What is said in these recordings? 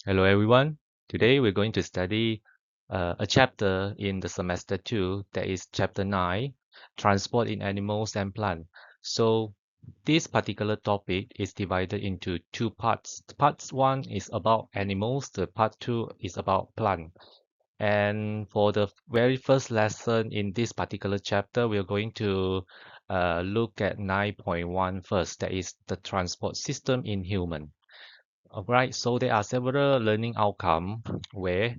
Hello everyone. Today we're going to study a chapter in the semester 2, that is chapter 9, Transport in Animals and Plants. So this particular topic is divided into two parts. Part 1 is about animals, the part 2 is about plant. And for the very first lesson in this particular chapter, we are going to look at 9.1 first, that is the transport system in human. Alright, so there are several learning outcomes where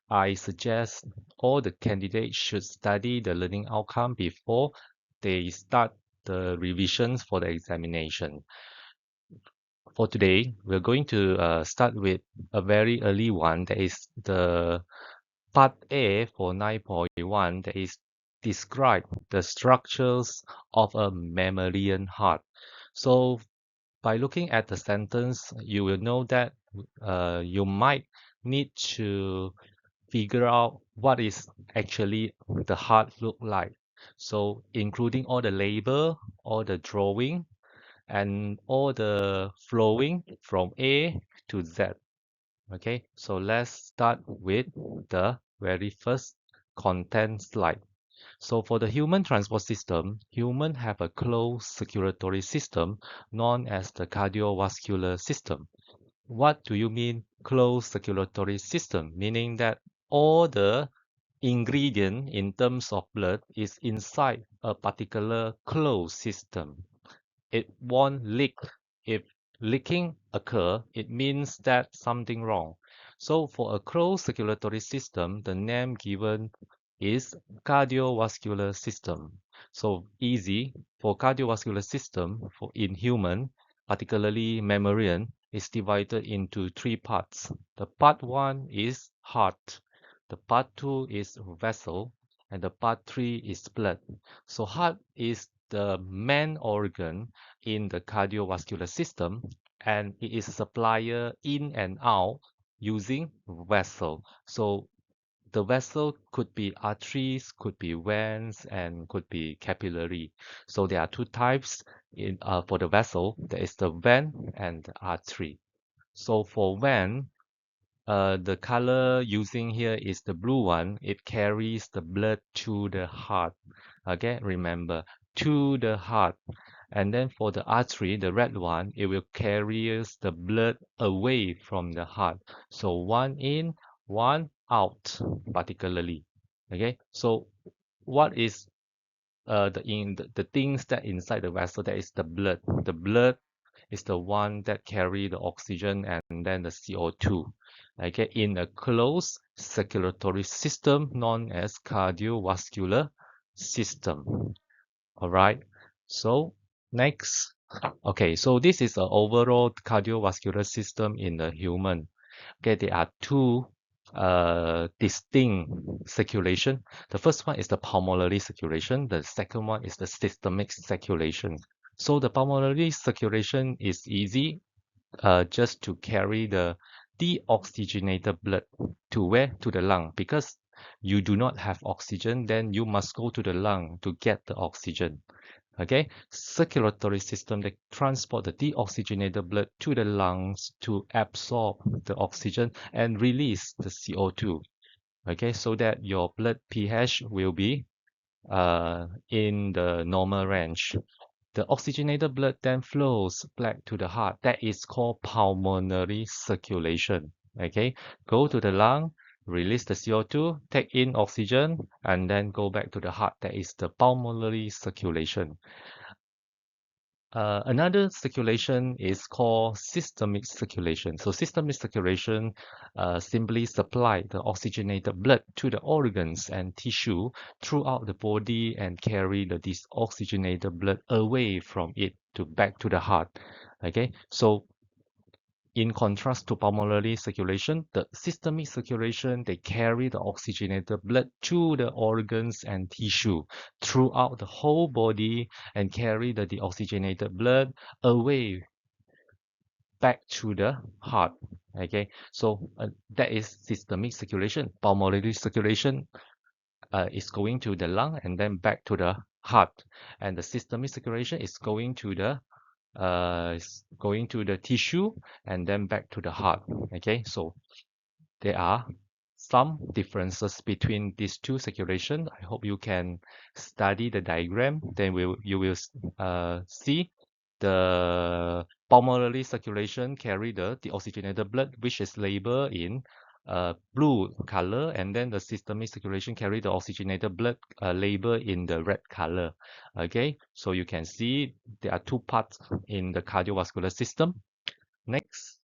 I suggest all the candidates should study the learning outcome before they start the revisions for the examination. For today, we're going to start with a very early one, that is the part A for 9.1, that is describe the structures of a mammalian heart. So by looking at the sentence, you will know that you might need to figure out what is actually the heart look like. So including all the label, all the drawing, and all the flowing from A to Z. Okay, so let's start with the very first content slide. So for the human transport system, humans have a closed circulatory system known as the cardiovascular system. What do you mean closed circulatory system? Meaning that all the ingredient in terms of blood is inside a particular closed system. It won't leak. If leaking occur, it means that something wrong. So for a closed circulatory system, the name given is cardiovascular system. So easy for cardiovascular system for in human, particularly mammalian, is divided into three parts. The part 1 is heart, the part 2 is vessel, and the part 3 is blood. So heart is the main organ in the cardiovascular system, and it is a supplier in and out using vessel. So the vessel could be arteries, could be veins, and could be capillary. So there are two types in for the vessel. There is the vein and the artery. So for vein, the color using here is the blue one. It carries the blood to the heart. Okay, remember, to the heart. And then for the artery, the red one, it will carry the blood away from the heart. So one in, one out, particularly. Okay, so what is the things that inside the vessel? That is the blood. The blood is the one that carry the oxygen and then the CO2. Okay, in a closed circulatory system known as cardiovascular system. All right. So next, okay. So this is an overall cardiovascular system in the human. Okay, there are two distinct circulation. The first one is the pulmonary circulation. The second one is the systemic circulation. So the pulmonary circulation is easy, just to carry the deoxygenated blood to where? To the lung. Because you do not have oxygen, then you must go to the lung to get the oxygen. Okay, circulatory system that transport the deoxygenated blood to the lungs to absorb the oxygen and release the CO2. Okay, so that your blood pH will be in the normal range. The oxygenated blood then flows back to the heart. That is called pulmonary circulation. Okay, go to the lung, release the CO2, take in oxygen, and then go back to the heart. That is the pulmonary circulation. Another circulation is called systemic circulation. So systemic circulation simply supply the oxygenated blood to the organs and tissue throughout the body and carry the deoxygenated blood away from it to back to the heart. Okay, so in contrast to pulmonary circulation, the systemic circulation, they carry the oxygenated blood to the organs and tissue throughout the whole body and carry the deoxygenated blood away back to the heart. Okay, so that is systemic circulation. Pulmonary circulation is going to the lung and then back to the heart, and the systemic circulation is going to the going to the tissue and then back to the heart. Okay, so there are some differences between these two circulation. I hope you can study the diagram. Then you will see the pulmonary circulation carry the deoxygenated blood, which is labeled in blue color, and then the systemic circulation carry the oxygenated blood labeled in the red color. Okay, so you can see there are two parts in the cardiovascular system. Next.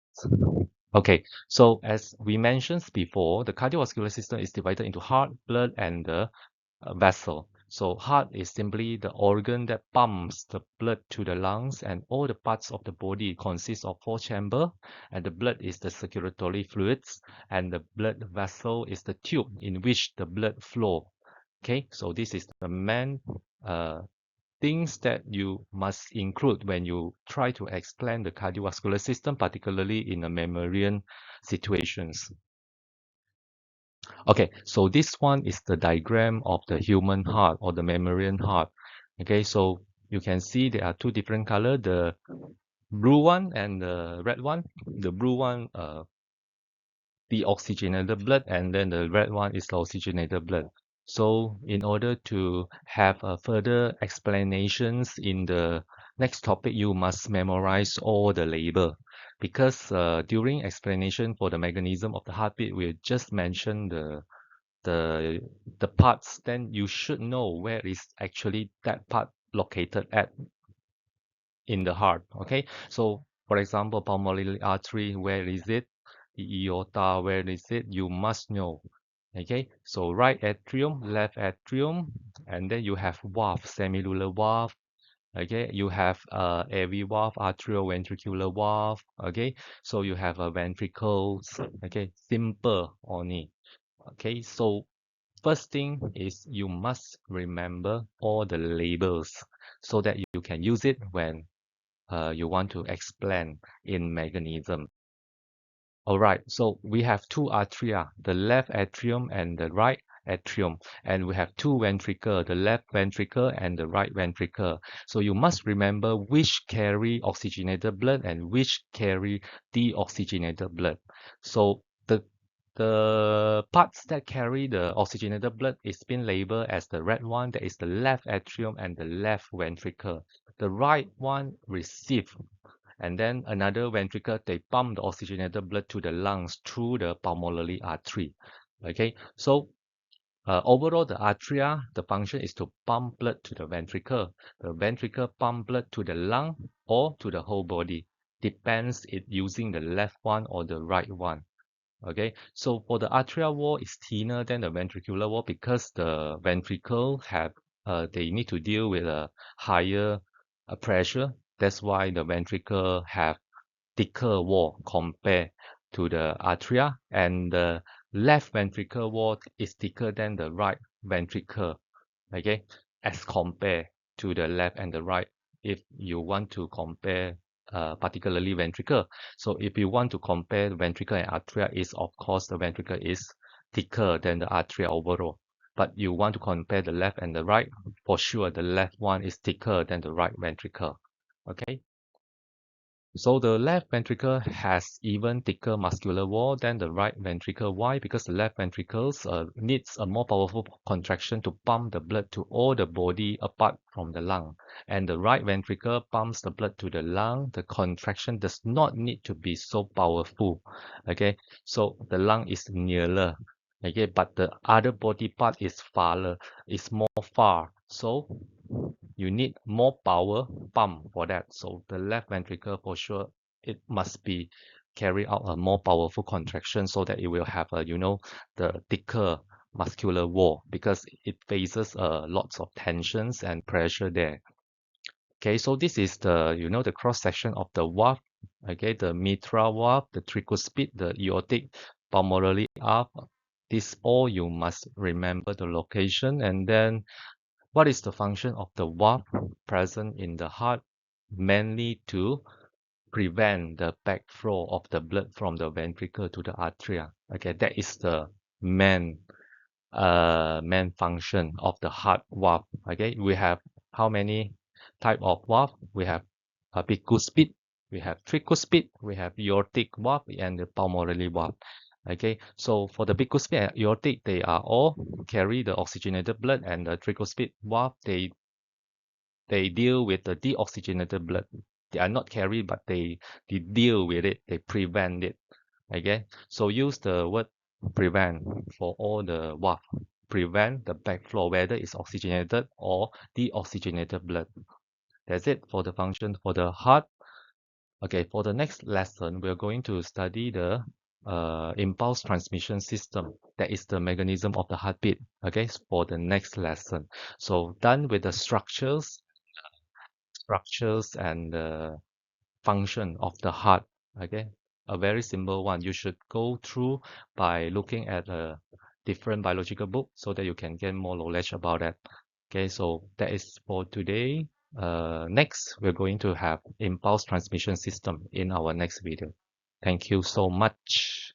Okay, so as we mentioned before, the cardiovascular system is divided into heart, blood, and the vessel. So heart is simply the organ that pumps the blood to the lungs, and all the parts of the body consist of four chambers, and the blood is the circulatory fluids, and the blood vessel is the tube in which the blood flow. Okay, so this is the main things that you must include when you try to explain the cardiovascular system, particularly in a mammalian situations. Okay, so this one is the diagram of the human heart or the mammalian heart. Okay, so you can see there are two different color, the blue one and the red one. The blue one, the oxygenated blood, and then the red one is the oxygenated blood. So in order to have further explanations in the next topic, you must memorize all the label, because during explanation for the mechanism of the heartbeat, we just mentioned the the parts. Then you should know where is actually that part located at in the heart. Okay, so for example, pulmonary artery, where is it? The aorta, where is it? You must know. Okay, so right atrium, left atrium, and then you have valve, semilunar valve. Okay, you have AV valve, atrioventricular valve. Okay, so you have ventricles. Okay, simple only. Okay, so first thing is you must remember all the labels so that you can use it when you want to explain in mechanism. All right, so we have two atria, the left atrium and the right atrium, and we have two ventricle, the left ventricle and the right ventricle. So you must remember which carry oxygenated blood and which carry deoxygenated blood. So the parts that carry the oxygenated blood is being labeled as the red one, that is the left atrium and the left ventricle. The right one receive, and then another ventricle, they pump the oxygenated blood to the lungs through the pulmonary artery. Okay, so overall, the atria, the function is to pump blood to the ventricle. The ventricle pump blood to the lung or to the whole body. Depends it using the left one or the right one. Okay, so for the atrial wall is thinner than the ventricular wall because the ventricle have they need to deal with a higher pressure. That's why the ventricle have thicker wall compared to the atria, and the left ventricle wall is thicker than the right ventricle. Okay, as compared to the left and the right, if you want to compare particularly ventricle. So if you want to compare the ventricle and atria, is of course the ventricle is thicker than the atria overall. But you want to compare the left and the right, for sure the left one is thicker than the right ventricle. Okay. So the left ventricle has even thicker muscular wall than the right ventricle. Why? Because the left ventricles needs a more powerful contraction to pump the blood to all the body apart from the lung. And the right ventricle pumps the blood to the lung. The contraction does not need to be so powerful. Okay, so the lung is nearer. Okay, but the other body part is farther, is more far. So you need more power pump for that. So the left ventricle, for sure, it must be carry out a more powerful contraction so that it will have a, the thicker muscular wall, because it faces lots of tensions and pressure there. Okay, so this is the, the cross section of the valve. Okay, the mitral valve, the tricuspid, the aortic, pulmonary valve. This all you must remember the location. And then what is the function of the valve present in the heart? Mainly to prevent the backflow of the blood from the ventricle to the atria. Okay, that is the main main function of the heart valve. Okay, we have how many type of valve? We have bicuspid, we have tricuspid, we have aortic valve, and the pulmonary valve. Okay, so for the bicuspid and aortic, they are all carry the oxygenated blood, and the tricuspid valve, they deal with the deoxygenated blood. They are not carry, but they deal with it. They prevent it. Okay, so use the word prevent for all the valve. Prevent the backflow, whether it's oxygenated or deoxygenated blood. That's it for the function for the heart. Okay, for the next lesson, we're going to study the impulse transmission system. That is the mechanism of the heartbeat. Okay, for the next lesson. So done with the structures and the function of the heart. Okay, a very simple one. You should go through by looking at a different biological book so that you can get more knowledge about that. Okay, so that is for today. Next, we're going to have impulse transmission system in our next video. Thank you so much.